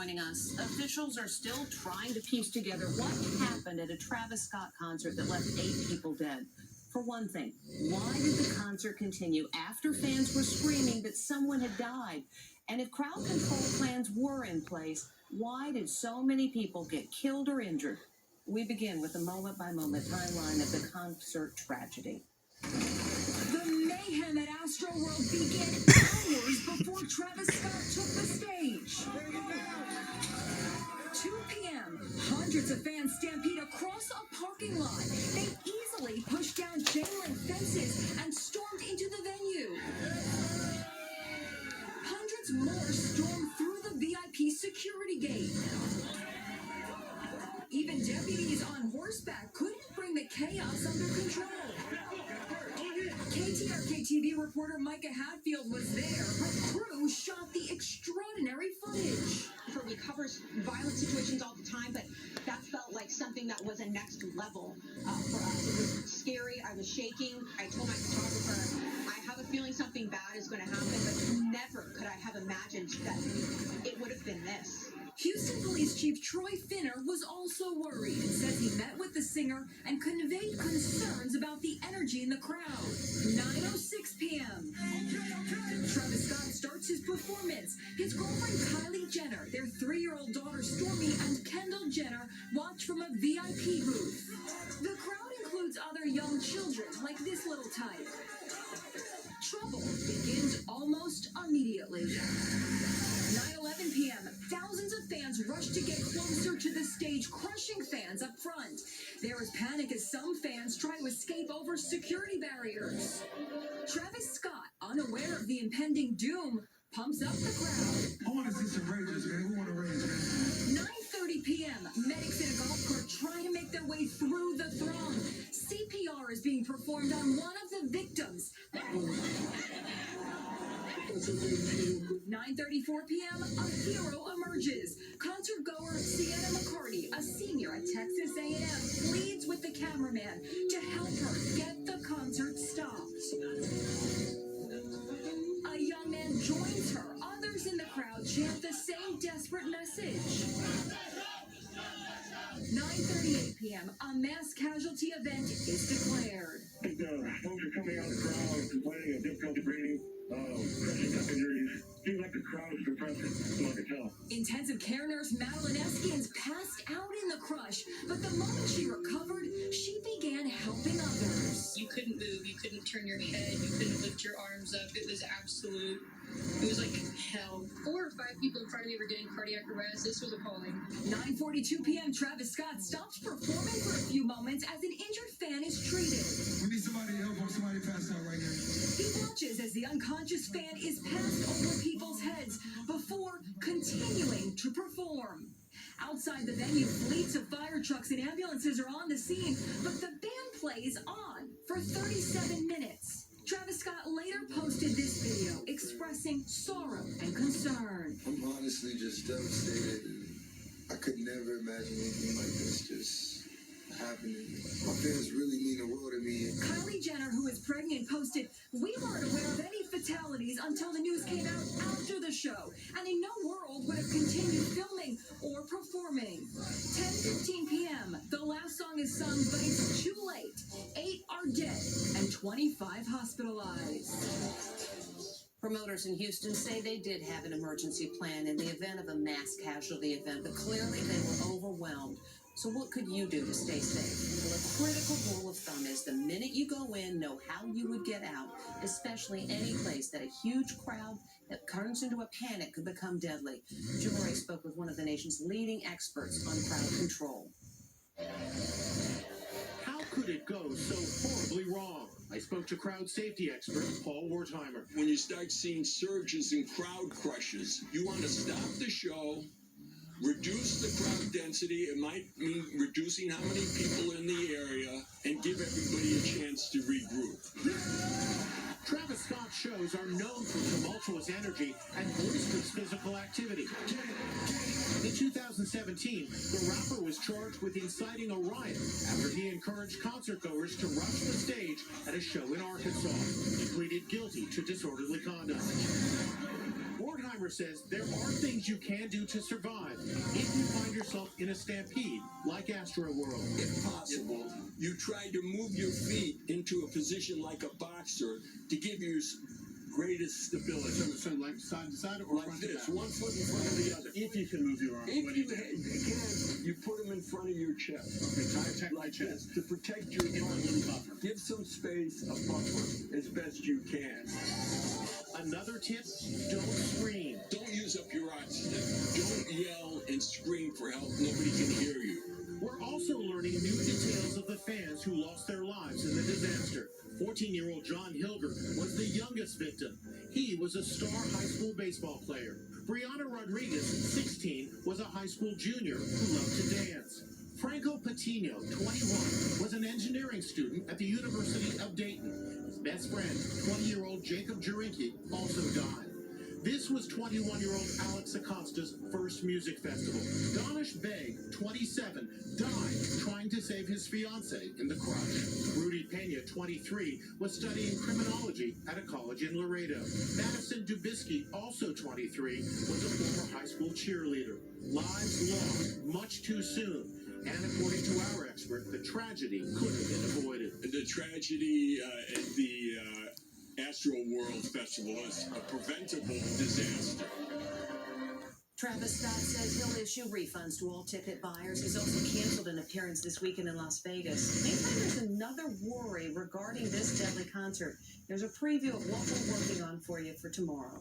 joining us. Officials are still trying to piece together what happened at a Travis Scott concert that left 8 people dead. For one thing, why did the concert continue after fans were screaming that someone had died? And if crowd control plans were in place, why did so many people get killed or injured? We begin with a moment-by-moment timeline of the concert tragedy. The mayhem at AstroWorld began hours before Travis Scott took the stage. 2 p.m., hundreds of fans stampede across a parking lot. They easily pushed down chain-link fences and stormed into the venue. Hundreds more stormed through the VIP security gate. Even deputies on horseback couldn't bring the chaos under control. KTRK-TV reporter Micah Hatfield was there. Her crew shot the extraordinary footage. We cover violent situations all the time, but that felt like something that was a next level for us. It was scary. I was shaking. I told my photographer, I have a feeling something bad is going to happen, but never could I have imagined that it would have been this. Houston Police Chief Troy Finner was also worried and said he met with the singer and conveyed concerns about the energy in the crowd. 9:06 p.m. Travis Scott starts his performance. His girlfriend Kylie Jenner, their 3-year-old daughter Stormy, and Kendall Jenner watch from a VIP booth. The crowd includes other young children like this little type. Trouble begins almost immediately. 9:11 p.m. Thousands of fans rush to get closer to the stage, crushing fans up front. There is panic as some fans try to escape over security barriers. Travis Scott, unaware of the impending doom, pumps up the crowd. I want to see some rages, man. Who want to rage, man? 9:30 p.m. Medics in a golf cart try to make their way through the throng. CPR is being performed on one of the victims. 9:34 p.m., a hero emerges. Concert goer Sienna McCarty, a senior at Texas A&M, pleads with the cameraman to help her get the concert stopped. A young man joins her. Others in the crowd chant the same desperate message. 9:38 p.m., a mass casualty event is declared. Folks are coming out of the crowd complaining of difficulty breathing, crushing up injuries. Seems like the crowd is compressing, so I can tell. Intensive care nurse Madeline Eskins passed out in the crush, but the moment she recovered, she began helping others. You couldn't move, you couldn't turn your head, you couldn't lift your arms up. It was like hell. 4 or 5 people in front of me were getting cardiac arrest. This was appalling. 9:42 p.m. Travis Scott stops performing for a few moments as an injured fan is treated. We need somebody to help him. Somebody passed out right here. He watches as the unconscious fan is passed over people's heads before continuing to perform. Outside the venue, fleets of fire trucks and ambulances are on the scene, but the band plays on for 37 minutes. Travis Scott later posted this video expressing sorrow and concern. I'm honestly just devastated. I could never imagine anything like this just happening. My fans really mean the world to me. Kylie Jenner, who is pregnant, posted, "We weren't aware of any fatalities until the news came out after the show, and in no world would have continued filming or performing." 10:15 p.m. The last song is sung, but it's too late. 8 are dead and 25 hospitalized. Promoters in Houston say they did have an emergency plan in the event of a mass casualty event, but clearly they were overwhelmed. So what could you do to stay safe? Well, a critical rule of thumb is the minute you go in, know how you would get out, especially any place that a huge crowd that turns into a panic could become deadly. Jim Ray spoke with one of the nation's leading experts on crowd control. How could it go so horribly wrong? I spoke to crowd safety expert Paul Wertheimer. When you start seeing surges in crowd crushes, you want to stop the show, reduce the crowd density. It might mean reducing how many people in the area and give everybody a chance to regroup. Travis Scott shows are known for tumultuous energy and boisterous physical activity. In 2017, the rapper was charged with inciting a riot after he encouraged concertgoers to rush the stage at a show in Arkansas. He pleaded guilty to disorderly conduct. Wertheimer Deborah says there are things you can do to survive if you find yourself in a stampede, like AstroWorld. If possible, you try to move your feet into a position like a boxer to give you greatest stability. So like side to side or Like front this, to back? one foot in front of the other. If you can move your arms, If what you do? can, you put them in front of your chest. Okay, to protect my Like chest. this, to protect your Give it a arms. little buffer. Give some space, a buffer, as best you can. Another tip, don't scream. Don't use up your oxygen. Don't yell and scream for help. Nobody can hear you. We're also learning new details of the fans who lost their lives in the disaster. 14-year-old John Hilger was the youngest victim. He was a star high school baseball player. Brianna Rodriguez, 16, was a high school junior who loved to dance. Franco Patino, 21, was an engineering student at the University of Dayton. His best friend, 20-year-old Jacob Jarinki, also died. This was 21-year-old Alex Acosta's first music festival. Donish Beg, 27, died trying to save his fiancée in the crush. Rudy Pena, 23, was studying criminology at a college in Laredo. Madison Dubisky, also 23, was a former high school cheerleader. Lives lost much too soon. And according to our expert, the tragedy could have been avoided. The tragedy at the AstroWorld Festival is a preventable disaster. Travis Scott says he'll issue refunds to all ticket buyers. He's also canceled an appearance this weekend in Las Vegas. Meantime, there's another worry regarding this deadly concert. There's a preview of what we're working on for you for tomorrow.